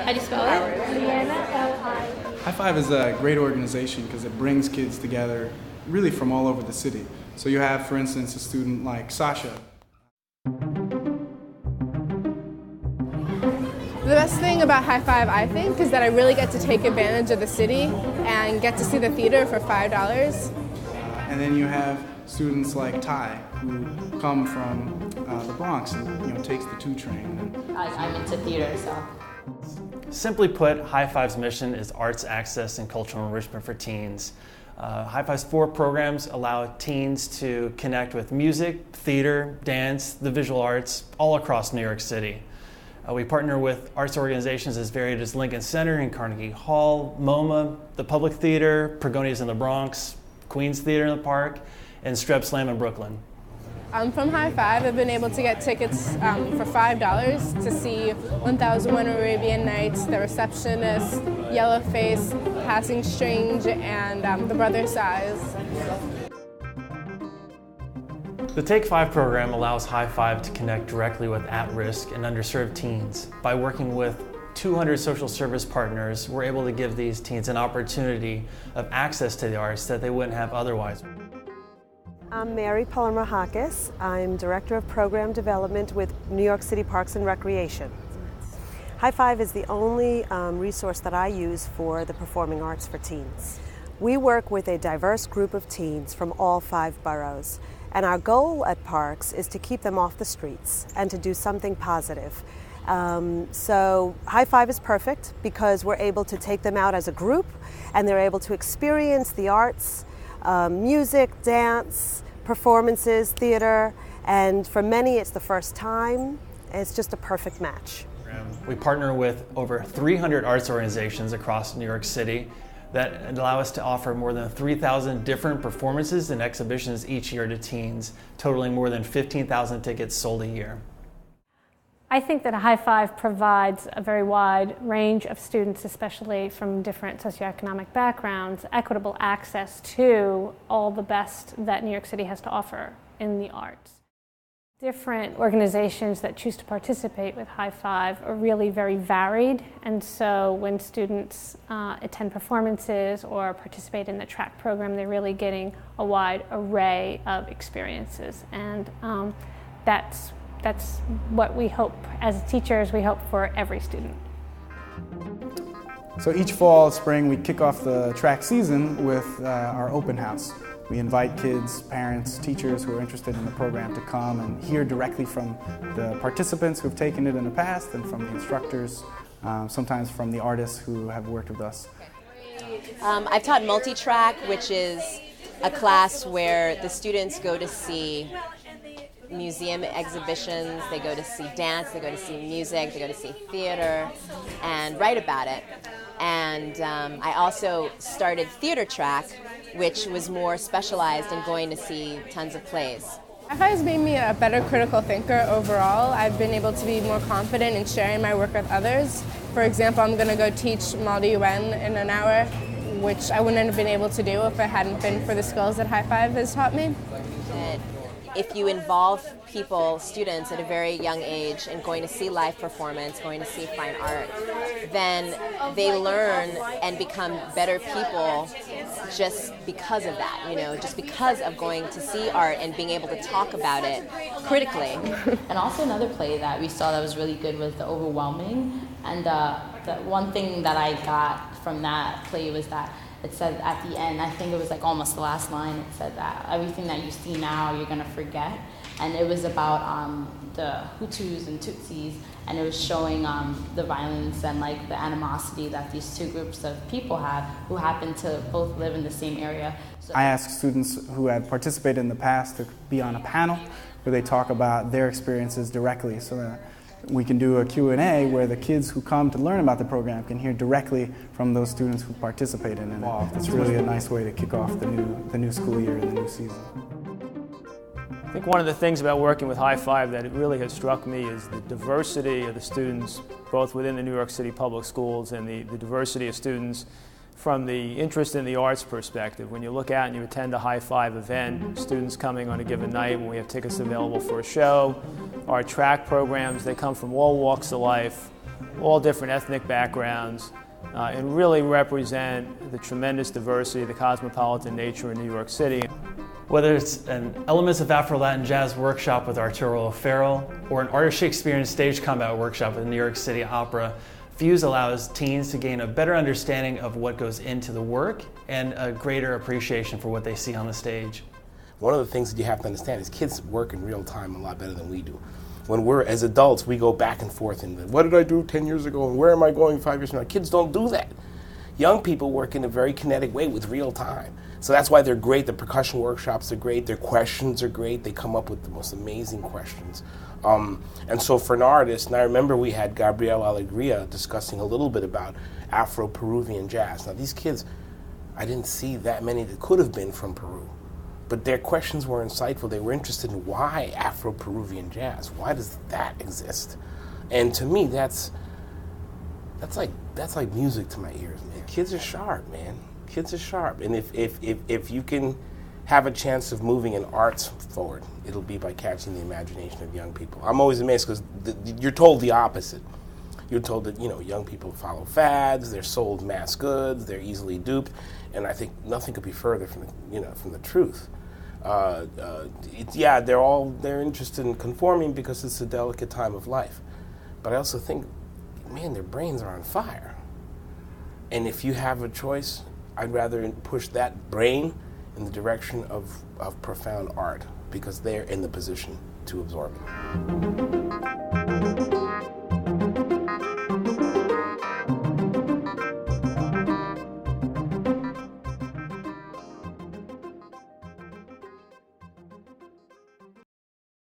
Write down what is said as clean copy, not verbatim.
How do you spell it? Leanna, L-I. High Five is a great organization because it brings kids together really from all over the city. So you have, for instance, a student like Sasha. The best thing about High Five, I think, is that I really get to take advantage of the city and get to see the theater for $5. And then you have students like Ty, who come from the Bronx and takes the 2 train. I'm into theater, so. Simply put, High Five's mission is arts access and cultural enrichment for teens. High Five's 4 programs allow teens to connect with music, theater, dance, the visual arts, all across New York City. We partner with arts organizations as varied as Lincoln Center and Carnegie Hall, MoMA, the Public Theater, Pergonias in the Bronx, Queens Theater in the Park, and Streb Slam in Brooklyn. From High Five, I've been able to get tickets for $5 to see 1001 Arabian Nights, The Receptionist, Yellowface, Passing Strange, and The Brother Size. The Take 5 program allows High Five to connect directly with at-risk and underserved teens. By working with 200 social service partners, we're able to give these teens an opportunity of access to the arts that they wouldn't have otherwise. I'm Mary Palmer-Hakis. I'm Director of Program Development with New York City Parks and Recreation. High Five is the only resource that I use for the performing arts for teens. We work with a diverse group of teens from all 5 boroughs. And our goal at Parks is to keep them off the streets and to do something positive. So High Five is perfect because we're able to take them out as a group and they're able to experience the arts, music, dance, performances, theater, and for many it's the first time. It's just a perfect match. We partner with over 300 arts organizations across New York City that allow us to offer more than 3,000 different performances and exhibitions each year to teens, totaling more than 15,000 tickets sold a year. I think that High Five provides a very wide range of students, especially from different socioeconomic backgrounds, equitable access to all the best that New York City has to offer in the arts. Different organizations that choose to participate with High Five are really very varied, and so when students attend performances or participate in the track program, they're really getting a wide array of experiences, and that's what we hope as teachers. We hope for every student. So each fall, spring, we kick off the track season with our open house. We invite kids, parents, teachers who are interested in the program to come and hear directly from the participants who have taken it in the past and from the instructors, sometimes from the artists who have worked with us. I've taught multi-track, which is a class where the students go to see museum exhibitions, they go to see dance, they go to see music, they go to see theater, and write about it. And I also started theater track, which was more specialized in going to see tons of plays. High Five has made me a better critical thinker overall. I've been able to be more confident in sharing my work with others. For example, I'm going to go teach Maldi Yuen in an hour, which I wouldn't have been able to do if it hadn't been for the skills that High Five has taught me. If you involve people, students at a very young age in going to see live performance, going to see fine art, then they learn and become better people just because of that, just because of going to see art and being able to talk about it critically. And also another play that we saw that was really good was The Overwhelming. And the one thing that I got from that play was that it said at the end, I think it was like almost the last line, it said that everything that you see now, you're going to forget. And it was about the Hutus and Tutsis, and it was showing the violence and like the animosity that these 2 groups of people have who happen to both live in the same area. So I ask students who have participated in the past to be on a panel where they talk about their experiences directly, so that we can do a Q&A where the kids who come to learn about the program can hear directly from those students who participated in it. It's really a nice way to kick off the new school year and the new season. I think one of the things about working with High Five that it really has struck me is the diversity of the students, both within the New York City public schools and the diversity of students from the interest in the arts perspective. When you look out and you attend a High Five event, students coming on a given night when we have tickets available for a show, our track programs, they come from all walks of life. all different ethnic backgrounds, and really represent the tremendous diversity, the cosmopolitan nature in New York City. Whether it's an Elements of Afro-Latin Jazz workshop with Arturo O'Farrell or an Art of Shakespearean stage combat workshop with the New York City Opera, Fuse allows teens to gain a better understanding of what goes into the work and a greater appreciation for what they see on the stage. One of the things that you have to understand is kids work in real time a lot better than we do. When we're, as adults, we go back and forth and what did I do 10 years ago and where am I going 5 years from now? Kids don't do that. Young people work in a very kinetic way with real time. So that's why they're great. The percussion workshops are great. Their questions are great. They come up with the most amazing questions. And so for an artist, and I remember we had Gabriel Alegria discussing a little bit about Afro-Peruvian jazz. Now these kids, I didn't see that many that could have been from Peru. But their questions were insightful. They were interested in why Afro-Peruvian jazz? Why does that exist? And to me, that's like music to my ears, man. Kids are sharp, man. Kids are sharp. And if you can have a chance of moving in arts forward, it'll be by catching the imagination of young people. I'm always amazed because you're told the opposite. You're told that, you know, young people follow fads, they're sold mass goods, they're easily duped, and I think nothing could be further from the truth. They're interested in conforming because it's a delicate time of life. But I also think, man, their brains are on fire. And if you have a choice, I'd rather push that brain in the direction of profound art because they're in the position to absorb it.